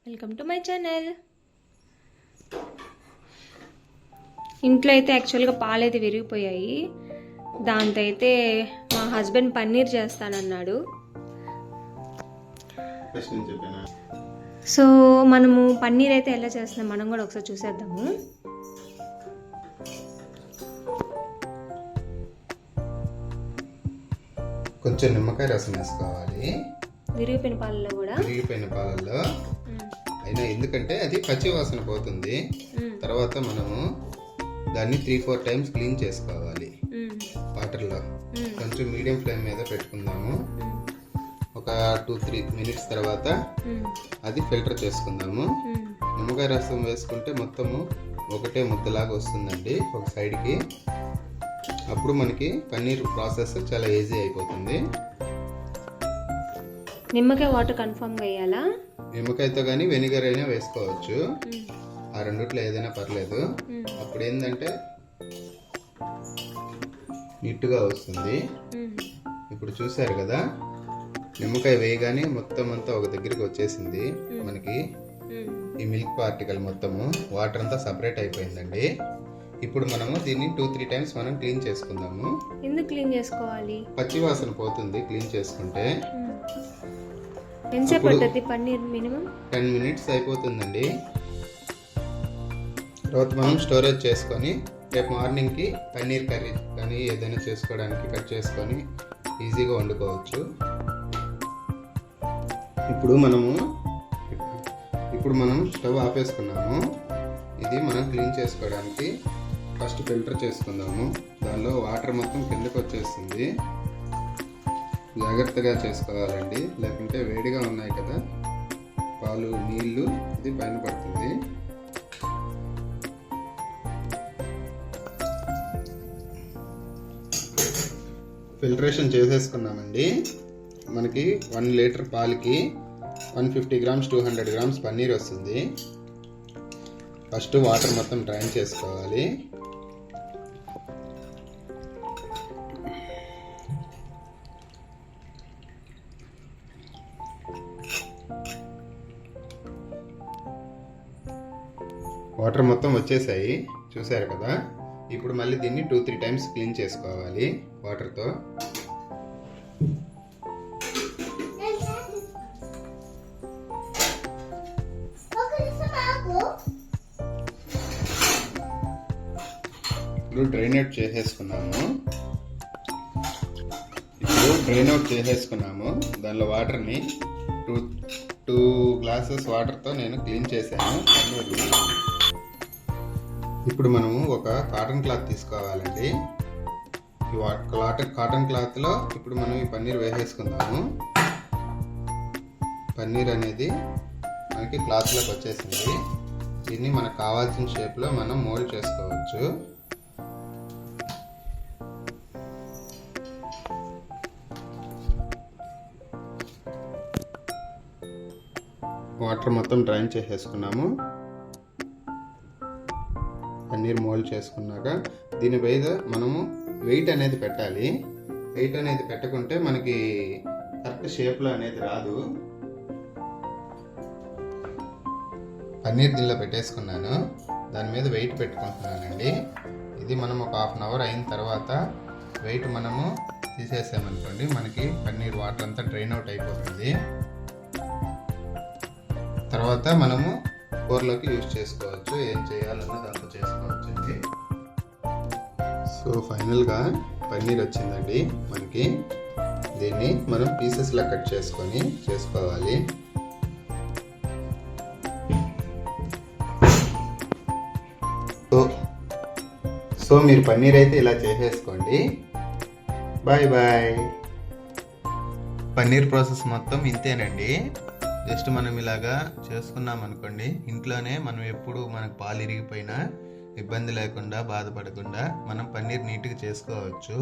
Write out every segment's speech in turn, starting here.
Welcome to my channel. ఇంట్లో అయితే యాక్చువల్గా పాలైతే విరిగిపోయాయి. దాంతో అయితే మా హస్బెండ్ పన్నీర్ చేస్తానన్నాడు. సో మనము పన్నీర్ అయితే ఎలా చేస్తున్నాం మనం కూడా ఒకసారి చూసేద్దాము. కొంచెం నిమ్మకాయ రసం వేసుకోవాలి విరిగిపోయిన పాలల్లో అయినా, ఎందుకంటే అది పచ్చి వాసన పోతుంది. తర్వాత మనము దాన్ని 3-4 టైమ్స్ క్లీన్ చేసుకోవాలి వాటర్లో. కొంచెం మీడియం ఫ్లేమ్ మీద పెట్టుకుందాము. ఒక 2-3 మినిట్స్ తర్వాత అది ఫిల్టర్ చేసుకుందాము. నిమ్మకాయ రసం వేసుకుంటే మొత్తము ఒకటే ముద్దలాగా వస్తుందండి ఒక సైడ్కి. అప్పుడు మనకి పన్నీర్ ప్రాసెస్ చాలా ఈజీ అయిపోతుంది. నిమ్మకాయ వాటర్ కన్ఫర్మ్గా వేయాలా? నిమ్మకాయతో కానీ వెనిగర్ అయినా వేసుకోవచ్చు. ఆ రెండిట్లో ఏదైనా పర్లేదు. అప్పుడు ఏంటంటే నీట్గా వస్తుంది. ఇప్పుడు చూసారు కదా, నిమ్మకాయ వేయగానే మొత్తం అంతా ఒక దగ్గరికి వచ్చేసింది. మనకి ఈ మిల్క్ పార్టికల్ మొత్తము వాటర్ అంతా సపరేట్ అయిపోయిందండి. ఇప్పుడు మనము దీన్ని 2-3 టైమ్స్ మనం క్లీన్ చేసుకుందాము. ఎందుకు క్లీన్ చేసుకోవాలి? పచ్చి వాసన పోతుంది క్లీన్ చేసుకుంటే. ఎంతసేపు పడుతుంది పన్నీర్? మినిమం 10 మినిట్స్ అయిపోతుందండి. తర్వాత మనం స్టోరేజ్ చేసుకొని రేపు మార్నింగ్కి పన్నీర్ కర్రీ కానీ ఏదైనా చేసుకోవడానికి కట్ చేసుకొని ఈజీగా వండుకోవచ్చు. ఇప్పుడు మనం స్టవ్ ఆపేసుకున్నాము. ఇది మనం క్లీన్ చేసుకోవడానికి ఫస్ట్ ఫిల్టర్ చేసుకుందాము. దానిలో వాటర్ మొత్తం కిందకు వచ్చేస్తుంది. జాగ్రత్తగా చేసుకోవాలండి, లేకుంటే వేడిగా ఉన్నాయి కదా పాలు, నీళ్లు, ఇది పైన పడుతుంది. ఫిల్టరేషన్ చేసేసుకున్నామండి. మనకి 1 లీటర్ పాలకి 150 గ్రామ్స్ 200 గ్రామ్స్ పన్నీర్ వస్తుంది. ఫస్ట్ వాటర్ మొత్తం డ్రైన్ చేసుకోవాలి. వాటర్ మొత్తం వచ్చేసాయి, చూసారు కదా. ఇప్పుడు మళ్ళీ దీన్ని 2-3 టైమ్స్ క్లీన్ చేసుకోవాలి వాటర్తో. ఇప్పుడు డ్రైన్ అవుట్ చేసేసుకున్నాము. దానిలో వాటర్ని 2 గ్లాసెస్ వాటర్తో నేను క్లీన్ చేశాను. ఇప్పుడు మనము ఒక కాటన్ క్లాత్ తీసుకోవాలండి. ఈ కాటన్ క్లాత్లో ఇప్పుడు మనం ఈ పన్నీర్ వేసేసుకుందాము. పన్నీర్ అనేది మనకి క్లాత్లోకి వచ్చేసింది. దీన్ని మనకు కావాల్సిన షేప్లో మనం మోల్డ్ చేసుకోవచ్చు. వాటర్ మొత్తం డ్రైన్ చేసేసుకున్నాము. పన్నీర్ మోల్డ్ చేసుకున్నాక దీని మీద మనము వెయిట్ అనేది పెట్టాలి. వెయిట్ అనేది పెట్టకుంటే మనకి కరెక్ట్ షేప్లో అనేది రాదు. పన్నీర్ దీనిలో పెట్టేసుకున్నాను. దాని మీద వెయిట్ పెట్టుకుంటున్నానండి. ఇది మనం ఒక 1/2 అవర్ అయిన తర్వాత వెయిట్ మనము తీసేసామనుకోండి, మనకి పన్నీర్ వాటర్ అంతా డ్రైన్ అవుట్ అయిపోతుంది. తర్వాత మనము కూరలోకి యూజ్ చేసుకోవచ్చు. ఏం చేయాలన్నా దాంతో చేసుకోవచ్చు అండి. సో ఫైనల్గా పన్నీర్ వచ్చిందండి మనకి. దీన్ని మనం పీసెస్లా కట్ చేసుకొని చేసుకోవాలి. సో మీరు పన్నీర్ అయితే ఇలా చేసేసుకోండి. Bye bye. పన్నీర్ ప్రాసెస్ మొత్తం ఇంతేనండి. జస్ట్ మనం ఇలాగా చేసుకున్నాం అనుకోండి, ఇంట్లోనే మనం ఎప్పుడు మనకు పాలు ఇరిగిపోయినా ఇబ్బంది లేకుండా బాధపడకుండా మనం పన్నీర్ నీట్గా చేసుకోవచ్చు.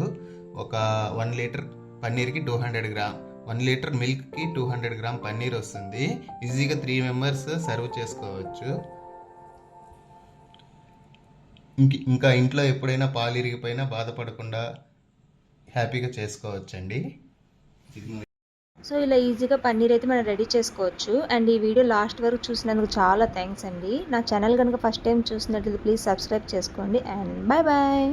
ఒక 1 లీటర్ పన్నీర్కి 200 గ్రామ్, 1 లీటర్ మిల్క్కి 200 గ్రామ్ పన్నీర్ వస్తుంది. ఈజీగా 3 మెంబర్స్ సర్వ్ చేసుకోవచ్చు. ఇంకా ఇంట్లో ఎప్పుడైనా పాలు ఇరిగిపోయినా బాధపడకుండా హ్యాపీగా చేసుకోవచ్చండి. సో ఇలా ఈజీగా పన్నీర్ అయితే మనం రెడీ చేసుకోవచ్చు. అండ్ ఈ వీడియో లాస్ట్ వరకు చూసినందుకు చాలా థ్యాంక్స్ అండి. నా ఛానల్ కనుక ఫస్ట్ టైం చూసినట్లయితే ప్లీజ్ సబ్స్క్రైబ్ చేసుకోండి. And bye bye.